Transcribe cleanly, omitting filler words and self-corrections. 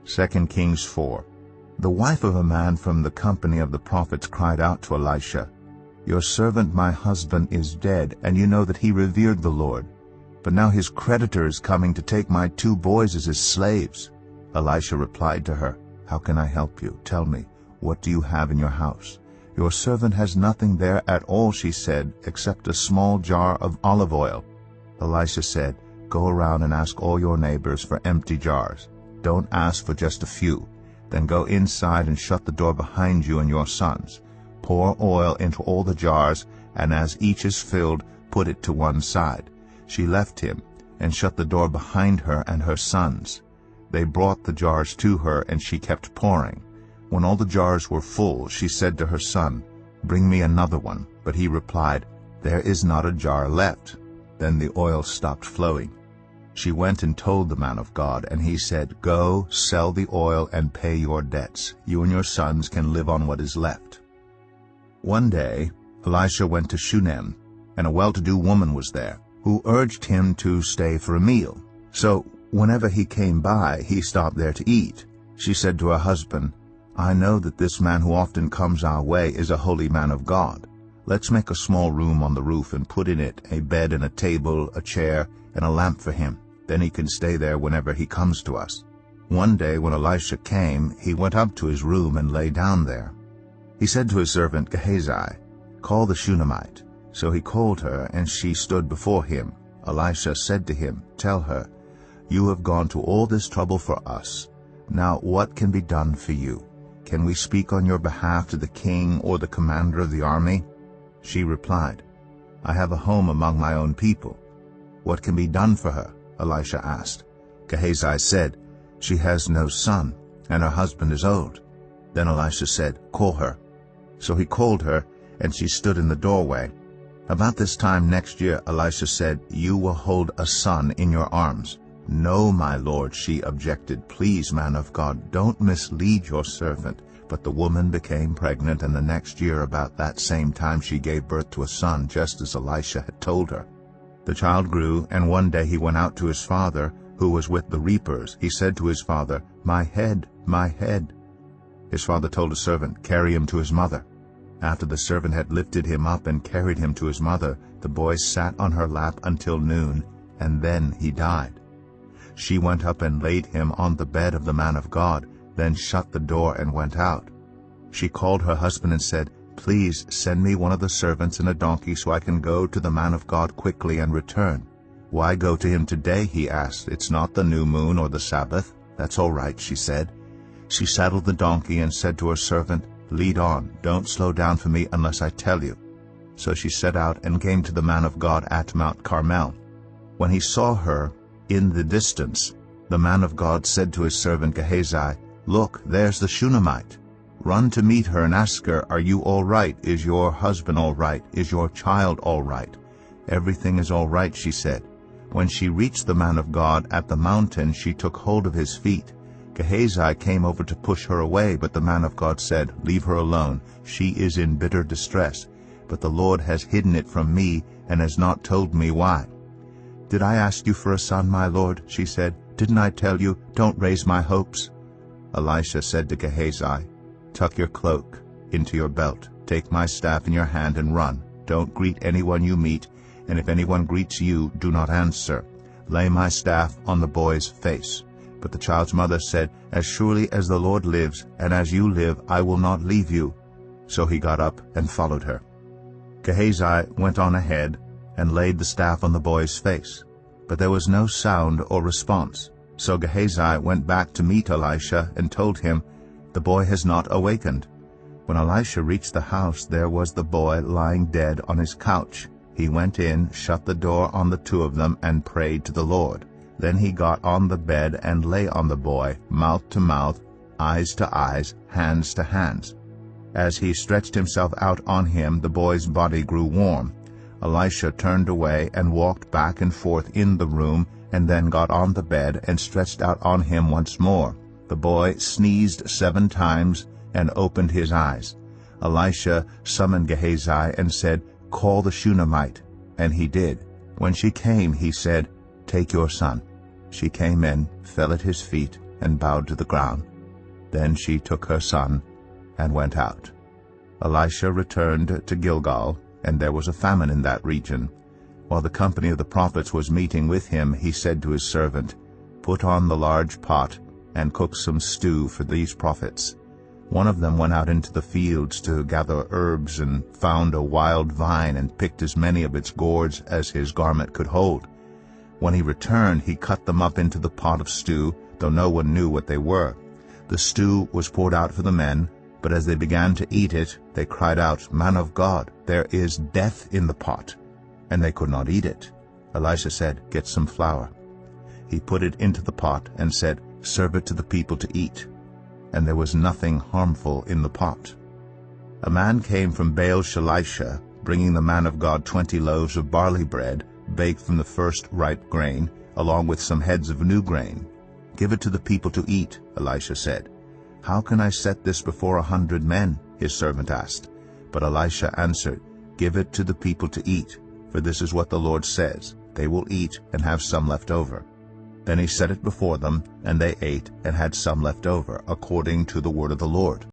2 Kings 4. The wife of a man from the company of the prophets cried out to Elisha, "Your servant my husband is dead, and you know that he revered the Lord. But now his creditor is coming to take my 2 boys as his slaves." Elisha replied to her, "How can I help you? Tell me, what do you have in your house?" "Your servant has nothing there at all," she said, "except a small jar of olive oil." Elisha said, "Go around and ask all your neighbors for empty jars. Don't ask for just a few. Then go inside and shut the door behind you and your sons. Pour oil into all the jars, and as each is filled, put it to one side." She left him and shut the door behind her and her sons. They brought the jars to her, and she kept pouring. When all the jars were full, she said to her son, "Bring me another one." But he replied, "There is not a jar left." Then the oil stopped flowing. She went and told the man of God, and he said, "Go, sell the oil and pay your debts. You and your sons can live on what is left." One day Elisha went to Shunem, and a well-to-do woman was there, who urged him to stay for a meal. So whenever he came by, he stopped there to eat. She said to her husband, "I know that this man who often comes our way is a holy man of God. Let's make a small room on the roof and put in it a bed and a table, a chair, and a lamp for him. Then he can stay there whenever he comes to us." One day when Elisha came, he went up to his room and lay down there. He said to his servant Gehazi, "Call the Shunammite." So he called her, and she stood before him. Elisha said to him, "Tell her, you have gone to all this trouble for us. Now what can be done for you? Can we speak on your behalf to the king or the commander of the army?" She replied, "I have a home among my own people." "What can be done for her?" Elisha asked. Gehazi said, "She has no son, and her husband is old." Then Elisha said, "Call her." So he called her, and she stood in the doorway. About this time next year Elisha said, "You will hold a son in your arms." "No, my lord," she objected. "Please, man of God, don't mislead your servant." But the woman became pregnant, and the next year about that same time she gave birth to a son, just as Elisha had told her. The child grew, and one day he went out to his father, who was with the reapers. He said to his father, "My head, my head." His father told a servant, "Carry him to his mother." After the servant had lifted him up and carried him to his mother, the boy sat on her lap until noon, and then he died. She went up and laid him on the bed of the man of God, then shut the door and went out. She called her husband and said, "Please send me one of the servants and a donkey so I can go to the man of God quickly and return." "Why go to him today?" he asked. "It's not the new moon or the Sabbath." "That's all right," she said. She saddled the donkey and said to her servant, "Lead on, don't slow down for me unless I tell you." So she set out and came to the man of God at Mount Carmel. When he saw her in the distance, the man of God said to his servant Gehazi, "Look, there's the Shunammite. Run to meet her and ask her, 'Are you all right? Is your husband all right? Is your child all right?'" "Everything is all right," she said. When she reached the man of God at the mountain, she took hold of his feet. Gehazi came over to push her away, but the man of God said, "Leave her alone. She is in bitter distress. But the Lord has hidden it from me and has not told me why." "Did I ask you for a son, my lord?" she said. "Didn't I tell you, 'Don't raise my hopes'?" Elisha said to Gehazi, "Tuck your cloak into your belt. Take my staff in your hand and run. Don't greet anyone you meet, and if anyone greets you, do not answer. Lay my staff on the boy's face." But the child's mother said, "As surely as the Lord lives, and as you live, I will not leave you." So he got up and followed her. Gehazi went on ahead and laid the staff on the boy's face. But there was no sound or response. So Gehazi went back to meet Elisha and told him, "The boy has not awakened." When Elisha reached the house, there was the boy lying dead on his couch. He went in, shut the door on the two of them, and prayed to the Lord. Then he got on the bed and lay on the boy, mouth to mouth, eyes to eyes, hands to hands. As he stretched himself out on him, the boy's body grew warm. Elisha turned away and walked back and forth in the room, and then got on the bed and stretched out on him once more. The boy sneezed 7 times and opened his eyes. Elisha summoned Gehazi and said, "Call the Shunammite." And he did. When she came, he said, "Take your son." She came in, fell at his feet, and bowed to the ground. Then she took her son and went out. Elisha returned to Gilgal, and there was a famine in that region. While the company of the prophets was meeting with him, he said to his servant, "Put on the large pot, and cook some stew for these prophets." One of them went out into the fields to gather herbs, and found a wild vine, and picked as many of its gourds as his garment could hold. When he returned, he cut them up into the pot of stew, though no one knew what they were. The stew was poured out for the men, but as they began to eat it, they cried out, "Man of God, there is death in the pot." And they could not eat it. Elisha said, "Get some flour." He put it into the pot and said, "Serve it to the people to eat." And there was nothing harmful in the pot. A man came from Baal-Shalisha, bringing the man of God 20 loaves of barley bread, baked from the first ripe grain, along with some heads of new grain. "Give it to the people to eat," Elisha said. "How can I set this before 100 men?" his servant asked. But Elisha answered, "Give it to the people to eat, for this is what the Lord says, they will eat and have some left over." Then he set it before them, and they ate and had some left over, according to the word of the Lord.